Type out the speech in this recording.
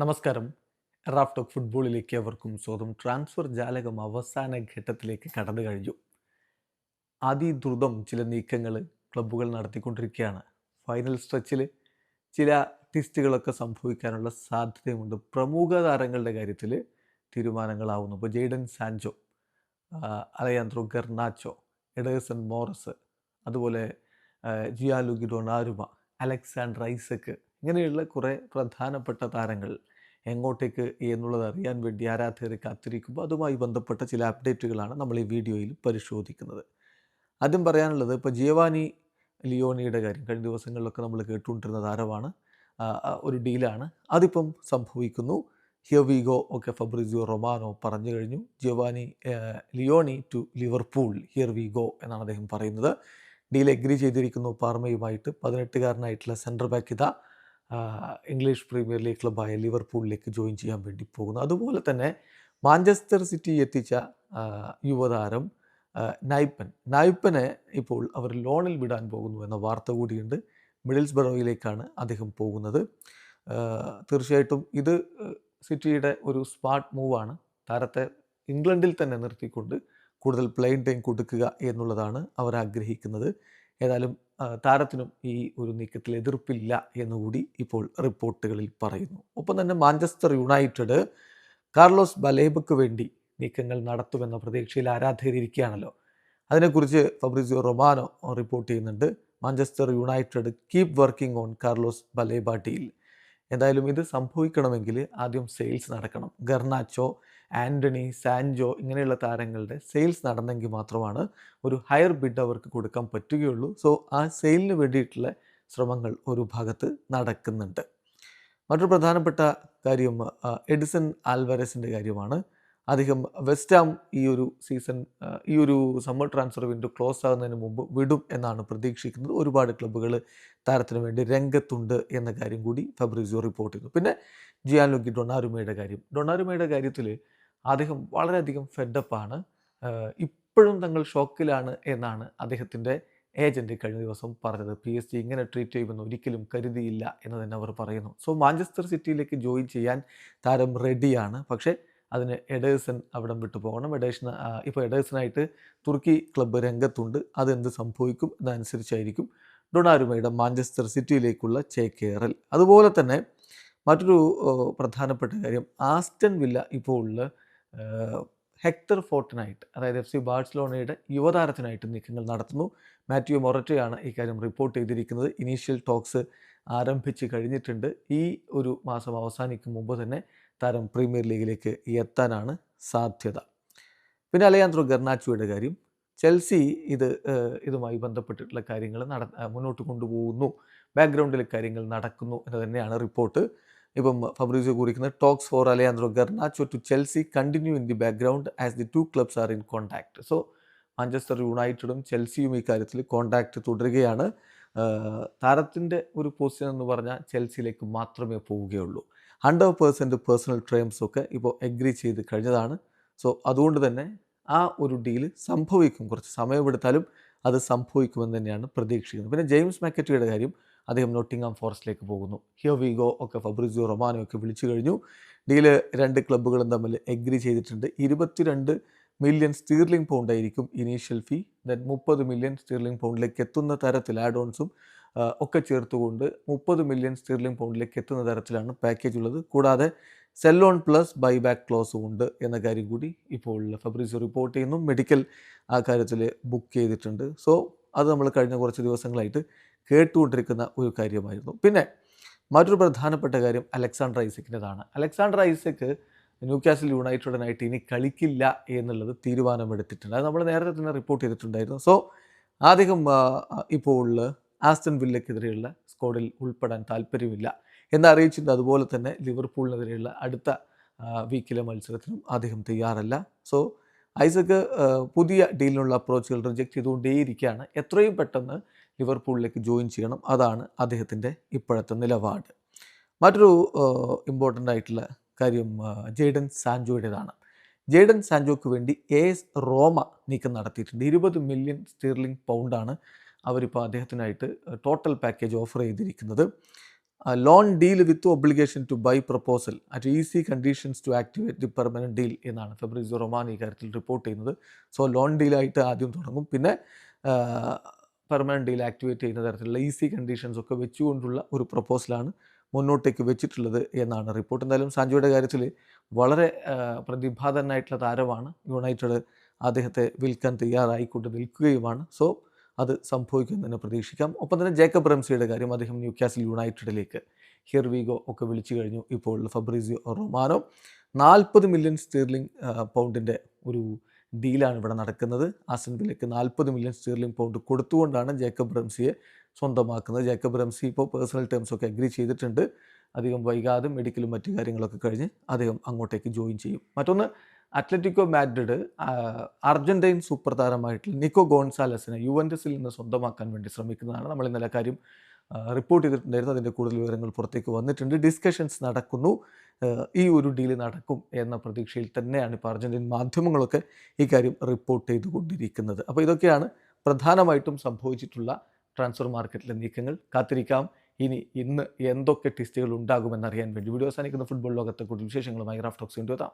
നമസ്കാരം. Raf talk ഫുട്ബോളിലേക്ക് അവർക്കും സ്വാഗതം. ട്രാൻസ്ഫർ ജാലകം അവസാന ഘട്ടത്തിലേക്ക് കടന്നു കഴിഞ്ഞു. അതിദ്രുതം ചില നീക്കങ്ങൾ ക്ലബ്ബുകൾ നടത്തിക്കൊണ്ടിരിക്കുകയാണ്. ഫൈനൽ സ്ട്രെച്ചിൽ ചില ട്വിസ്റ്റുകളൊക്കെ സംഭവിക്കാനുള്ള സാധ്യതയുമുണ്ട്. പ്രമുഖ താരങ്ങളുടെ കാര്യത്തിൽ തീരുമാനങ്ങളാവുന്നു. ഇപ്പോൾ Jayden Sancho, Alejandro Garnacho, Ederson മോറസ്, അതുപോലെ ജിയാലുഗി ഡൊണാരുമ, അലക്സാണ്ടർ ഐസക്, ഇങ്ങനെയുള്ള കുറേ പ്രധാനപ്പെട്ട താരങ്ങൾ എങ്ങോട്ടേക്ക് എന്നുള്ളത് അറിയാൻ വേണ്ടി ആരാധകരെ കാത്തിരിക്കുമ്പോൾ അതുമായി ബന്ധപ്പെട്ട ചില അപ്ഡേറ്റുകളാണ് നമ്മൾ ഈ വീഡിയോയിൽ പരിശോധിക്കുന്നത്. ആദ്യം പറയാനുള്ളത് ഇപ്പോൾ ജിയോവാനി ലിയോണിയുടെ കാര്യം കഴിഞ്ഞ ദിവസങ്ങളിലൊക്കെ നമ്മൾ കേട്ടുകൊണ്ടിരുന്ന താരമാണ്. ഒരു ഡീലാണ് അതിപ്പം സംഭവിക്കുന്നു. ഹിയർ വി ഗോ ഒക്കെ ഫബ്രിസിയോ റൊമാനോ പറഞ്ഞു കഴിഞ്ഞു. Giovanni Leoni to Liverpool, here we go എന്നാണ് അദ്ദേഹം പറയുന്നത്. ഡീൽ എഗ്രി ചെയ്തിരിക്കുന്നു പാർമയുമായിട്ട്. 18കാരനായിട്ടുള്ള സെൻറ്റർ ബാക്ക് ഇതാ ഇംഗ്ലീഷ് പ്രീമിയർ ലീഗ് ക്ലബ്ബായ ലിവർപൂളിലേക്ക് ജോയിൻ ചെയ്യാൻ വേണ്ടി പോകുന്നു. അതുപോലെ തന്നെ മാഞ്ചസ്റ്റർ സിറ്റി എത്തിച്ച യുവതാരം നൈപ്പനെ ഇപ്പോൾ അവർ ലോണിൽ വിടാൻ പോകുന്നു എന്ന വാർത്ത കൂടിയുണ്ട്. മിഡിൽസ്ബറോയിലേക്കാണ് അദ്ദേഹം പോകുന്നത്. തീർച്ചയായിട്ടും ഇത് സിറ്റിയുടെ ഒരു സ്മാർട്ട് മൂവാണ്. താരത്തെ ഇംഗ്ലണ്ടിൽ തന്നെ നിർത്തിക്കൊണ്ട് കൂടുതൽ പ്ലെയിൻ ടൈം കൊടുക്കുക എന്നുള്ളതാണ് അവർ ആഗ്രഹിക്കുന്നത്. ഏതായാലും താരത്തിനും ഈ ഒരു നീക്കത്തിൽ എതിർപ്പില്ല എന്നുകൂടി ഇപ്പോൾ റിപ്പോർട്ടുകളിൽ പറയുന്നു. ഒപ്പം തന്നെ മാഞ്ചസ്റ്റർ യുണൈറ്റഡ് കാർലോസ് ബലേബയ്ക്ക് വേണ്ടി നീക്കങ്ങൾ നടത്തുമെന്ന പ്രതീക്ഷയിൽ ആരാധകരിക്കുകയാണല്ലോ. അതിനെക്കുറിച്ച് ഫബ്രിസിയോ റൊമാനോ റിപ്പോർട്ട് ചെയ്യുന്നുണ്ട്. Manchester United keep working on Carlos ബലേബ deal. എന്തായാലും ഇത് സംഭവിക്കണമെങ്കിൽ ആദ്യം സെയിൽസ് നടക്കണം. ഗർനാച്ചോ, ആൻ്റണി, സാൻജോ ഇങ്ങനെയുള്ള താരങ്ങളുടെ സെയിൽസ് നടന്നെങ്കിൽ മാത്രമാണ് ഒരു ഹയർ ബിഡ് അവർക്ക് കൊടുക്കാൻ പറ്റുകയുള്ളൂ. സോ ആ സെയിലിന് വേണ്ടിയിട്ടുള്ള ശ്രമങ്ങൾ ഒരു ഭാഗത്ത് നടക്കുന്നുണ്ട്. മറ്റൊരു പ്രധാനപ്പെട്ട കാര്യം എഡിസൺ ആൽവരസിൻ്റെ കാര്യമാണ്. അദ്ദേഹം വെസ്റ്റ് ഹാം ഈ ഒരു സീസൺ ഈ ഒരു സമ്മർ ട്രാൻസ്ഫർ വിൻഡോ ക്ലോസ് ആകുന്നതിന് മുമ്പ് വിടും എന്നാണ് പ്രതീക്ഷിക്കുന്നത്. ഒരുപാട് ക്ലബ്ബുകൾ താരത്തിന് വേണ്ടി രംഗത്തുണ്ട് എന്ന കാര്യം കൂടി ഫബ്രിസിയോ റിപ്പോർട്ട് ചെയ്തു. പിന്നെ ജിയാൻലുഗി ഡൊണാരുമയുടെ കാര്യത്തിൽ അദ്ദേഹം വളരെയധികം ഫെഡപ്പാണ്. ഇപ്പോഴും തങ്ങൾ ഷോക്കിലാണ് എന്നാണ് അദ്ദേഹത്തിൻ്റെ ഏജൻറ്റ് കഴിഞ്ഞ ദിവസം പറഞ്ഞത്. PSG ഇങ്ങനെ ട്രീറ്റ് ചെയ്യുമെന്ന് ഒരിക്കലും കരുതിയില്ല എന്ന് തന്നെ അവർ പറയുന്നു. സോ മാഞ്ചസ്റ്റർ സിറ്റിയിലേക്ക് ജോയിൻ ചെയ്യാൻ താരം റെഡിയാണ്. പക്ഷേ അതിന് എഡേഴ്സൺ അവിടം വിട്ടു പോകണം. ഇപ്പോൾ എഡേഴ്സനായിട്ട് തുർക്കി ക്ലബ്ബ് രംഗത്തുണ്ട്. അതെന്ത് സംഭവിക്കും എന്നനുസരിച്ചായിരിക്കും ഡൊണാരുമയുടെ മാഞ്ചസ്റ്റർ സിറ്റിയിലേക്കുള്ള ചേക്കേറൽ. അതുപോലെ തന്നെ മറ്റൊരു പ്രധാനപ്പെട്ട കാര്യം, ആസ്റ്റൺ വില്ല ഇപ്പോൾ ഹെക്ടർ ഫോർട്ടിനായിട്ട്, അതായത് FC ബാഴ്സലോണയുടെ യുവതാരത്തിനായിട്ട് നീക്കങ്ങൾ നടത്തുന്നു. മാത്യു മൊററ്റയാണ് ഇക്കാര്യം റിപ്പോർട്ട് ചെയ്തിരിക്കുന്നത്. ഇനീഷ്യൽ ടോക്സ് ആരംഭിച്ച് കഴിഞ്ഞിട്ടുണ്ട്. ഈ ഒരു മാസം അവസാനിക്കും മുമ്പ് തന്നെ താരം പ്രീമിയർ ലീഗിലേക്ക് എത്താനാണ് സാധ്യത. പിന്നെ അലയാൻഡ്രോ ഗർനാച്ചോയുടെ കാര്യം, ചെൽസി ഇതുമായി ബന്ധപ്പെട്ടിട്ടുള്ള കാര്യങ്ങൾ മുന്നോട്ട് കൊണ്ടുപോകുന്നു. ബാക്ക്ഗ്രൗണ്ടിൽ കാര്യങ്ങൾ നടക്കുന്നു എന്ന് തന്നെയാണ് റിപ്പോർട്ട്. ഇപ്പം ഫബ്രിസിയോ കുറിക്കുന്നത്, talks for Alejandro Garnacho to Chelsea continue in the background as the two clubs are in contact. So Manchester യുണൈറ്റഡും ചെൽസിയും ഈ കാര്യത്തിൽ കോൺടാക്ട് തുടരുകയാണ്. താരത്തിൻ്റെ ഒരു പൊസിഷൻ എന്ന് പറഞ്ഞാൽ ചെൽസിയിലേക്ക് മാത്രമേ പോവുകയുള്ളൂ. 100% പേഴ്സണൽ ടേംസൊക്കെ ഇപ്പോൾ എഗ്രി ചെയ്ത് കഴിഞ്ഞതാണ്. സോ അതുകൊണ്ട് തന്നെ ആ ഒരു ഡീല് സംഭവിക്കും. കുറച്ച് സമയമെടുത്താലും അത് സംഭവിക്കുമെന്ന് തന്നെയാണ് പ്രതീക്ഷിക്കുന്നത്. പിന്നെ ജെയിംസ് മാക്കറ്റിയുടെ കാര്യം, അദ്ദേഹം നോട്ടിംഗ്ഹാം ഫോറസ്റ്റിലേക്ക് പോകുന്നു. ഹിയർ വി ഗോ ഒക്കെ ഫബ്രിസിയോ റൊമാനോ ഒക്കെ വിളിച്ചു കഴിഞ്ഞു. ഡീല് രണ്ട് ക്ലബ്ബുകളും തമ്മിൽ എഗ്രി ചെയ്തിട്ടുണ്ട്. 22 മില്യൺ സ്റ്റീർലിംഗ് പൗണ്ട് ആയിരിക്കും ഇനീഷ്യൽ ഫീ. ദെൻ 30 മില്യൺ സ്റ്റീർലിംഗ് പൗണ്ടിലേക്ക് എത്തുന്ന തരത്തിൽ ആഡ് ഓൺസും ഒക്കെ ചേർത്തുകൊണ്ട് 30 മില്യൺ സ്റ്റീർലിംഗ് പൗണ്ടിലേക്ക് എത്തുന്ന തരത്തിലാണ് പാക്കേജ് ഉള്ളത്. കൂടാതെ സെല്ലോൺ പ്ലസ് ബൈബാക്ക് ക്ലോസും ഉണ്ട് എന്ന കാര്യം കൂടി ഇപ്പോൾ ഫബ്രിസിയോ റിപ്പോർട്ട് ചെയ്യുന്നു. മെഡിക്കൽ ആ കാര്യത്തിൽ ബുക്ക് ചെയ്തിട്ടുണ്ട്. സോ അത് നമ്മൾ കഴിഞ്ഞ കുറച്ച് ദിവസങ്ങളായിട്ട് കേട്ടുകൊണ്ടിരിക്കുന്ന ഒരു കാര്യമായിരുന്നു. പിന്നെ മറ്റൊരു പ്രധാനപ്പെട്ട കാര്യം അലക്സാണ്ടർ ഐസക്കിൻ്റെതാണ്. അലക്സാണ്ടർ ഐസക്ക് ന്യൂകാസിൽ യുണൈറ്റഡിനായിട്ട് ഇനി കളിക്കില്ല എന്നുള്ളത് തീരുമാനമെടുത്തിട്ടുണ്ട്. അത് നമ്മൾ നേരത്തെ തന്നെ റിപ്പോർട്ട് ചെയ്തിട്ടുണ്ടായിരുന്നു. സോ അദ്ദേഹം ഇപ്പോൾ ആസ്റ്റൺ വില്ലയ്ക്കെതിരെയുള്ള സ്ക്വാഡിൽ ഉൾപ്പെടാൻ താല്പര്യമില്ല എന്നറിയിച്ചിട്ടുണ്ട്. അതുപോലെ തന്നെ ലിവർപൂളിനെതിരെയുള്ള അടുത്ത വീക്കിലെ മത്സരത്തിനും അദ്ദേഹം തയ്യാറല്ല. സോ ഐസക്ക് പുതിയ ഡീലിനുള്ള അപ്രോച്ചുകൾ റിജക്റ്റ് ചെയ്തുകൊണ്ടേയിരിക്കുകയാണ്. എത്രയും പെട്ടെന്ന് ലിവർപൂളിലേക്ക് ജോയിൻ ചെയ്യണം, അതാണ് അദ്ദേഹത്തിൻ്റെ ഇപ്പോഴത്തെ നിലപാട്. മറ്റൊരു ഇമ്പോർട്ടൻ്റ് ആയിട്ടുള്ള കാര്യം ജെയ്ഡൻ സാൻജോയുടേതാണ്. ജെയ്ഡൻ സാൻജോക്ക് വേണ്ടി AS റോമ നീക്കം നടത്തിയിട്ടുണ്ട്. 20 മില്യൺ സ്റ്റീർലിംഗ് പൗണ്ടാണ് അവരിപ്പോൾ അദ്ദേഹത്തിനായിട്ട് ടോട്ടൽ പാക്കേജ് ഓഫർ ചെയ്തിരിക്കുന്നത്. Loan deal with obligation to buy proposal at easy conditions to activate the permanent deal എന്നാണ് ഫെബ്രിസിയോ റൊമാനോ ഈ കാര്യത്തിൽ റിപ്പോർട്ട് ചെയ്യുന്നത്. സോ ലോൺ ഡീലായിട്ട് ആദ്യം തുടങ്ങും, പിന്നെ പെർമനൻറ്റ് ഡീൽ ആക്ടിവേറ്റ് ചെയ്യുന്ന തരത്തിലുള്ള ഈസി കണ്ടീഷൻസ് ഒക്കെ വെച്ചുകൊണ്ടുള്ള ഒരു പ്രപ്പോസലാണ് മുന്നോട്ടേക്ക് വെച്ചിട്ടുള്ളത് എന്നാണ് റിപ്പോർട്ട്. എന്തായാലും സാൻചോയുടെ കാര്യത്തിൽ വളരെ പ്രതിഭാതനായിട്ടുള്ള താരമാണ്. യുണൈറ്റഡ് അദ്ദേഹത്തെ വിൽക്കാൻ തയ്യാറായിക്കൊണ്ട് നിൽക്കുകയുമാണ്. സോ അത് സംഭവിക്കുമെന്ന് തന്നെ പ്രതീക്ഷിക്കാം. ഒപ്പം തന്നെ ജേക്കബ് റംസിയുടെ കാര്യം, അദ്ദേഹം ന്യൂകാസിൽ യുണൈറ്റഡിലേക്ക് ഹിയർ വി ഗോ ഒക്കെ വിളിച്ചു കഴിഞ്ഞു. ഇപ്പോൾ ഫബ്രീസിയോ റൊമാനോ 40 മില്യൺ സ്റ്റീർലിംഗ് പൗണ്ടിൻ്റെ ഒരു ഡീലാണ് ഇവിടെ നടക്കുന്നത്. ആസ്റ്റൺ വില്ലയ്ക്ക് 40 മില്യൺ സ്റ്റീർലിംഗ് പൗണ്ട് കൊടുത്തുകൊണ്ടാണ് ജേക്കബ് റംസിയെ സ്വന്തമാക്കുന്നത്. ജേക്കബ് റംസി ഇപ്പോൾ പേഴ്സണൽ ടേംസൊക്കെ അഗ്രി ചെയ്തിട്ടുണ്ട്. അധികം വൈകാതെ മെഡിക്കലും മറ്റു കാര്യങ്ങളൊക്കെ കഴിഞ്ഞ് അദ്ദേഹം അങ്ങോട്ടേക്ക് ജോയിൻ ചെയ്യും. മറ്റൊന്ന്, അത്ലറ്റിക്കോ മാഡ്രിഡ് അർജന്റൈൻ സൂപ്പർ താരമായിട്ടുള്ള നിക്കോ ഗോൺസാലസിനെ യുവൻറ്റസിൽ നിന്ന് സ്വന്തമാക്കാൻ വേണ്ടി ശ്രമിക്കുന്നതാണ്. നമ്മൾ ഇന്നലെ കാര്യം റിപ്പോർട്ട് ചെയ്തിട്ടുണ്ടായിരുന്നു. അതിൻ്റെ കൂടുതൽ വിവരങ്ങൾ പുറത്തേക്ക് വന്നിട്ടുണ്ട്. ഡിസ്കഷൻസ് നടക്കുന്നു. ഈ ഒരു ഡീല് നടക്കും എന്ന പ്രതീക്ഷയിൽ തന്നെയാണ് ഇപ്പോൾ അർജന്റീൻ മാധ്യമങ്ങളൊക്കെ ഈ കാര്യം റിപ്പോർട്ട് ചെയ്തുകൊണ്ടിരിക്കുന്നത്. അപ്പോൾ ഇതൊക്കെയാണ് പ്രധാനമായിട്ടും സംഭവിച്ചിട്ടുള്ള ട്രാൻസ്ഫർ മാർക്കറ്റിലെ നീക്കങ്ങൾ. കാത്തിരിക്കാം ഇന്ന് എന്തൊക്കെ ട്വിസ്റ്റുകൾ ഉണ്ടാകുമെന്നറിയാൻ വേണ്ടി. വീഡിയോ അവസാനിക്കുന്ന ഫുട്ബോൾ ലോകത്തെ കൂടുതൽ വിശേഷങ്ങളുമായി റാഫ് ടോക്സ് കൊണ്ടുവരാം.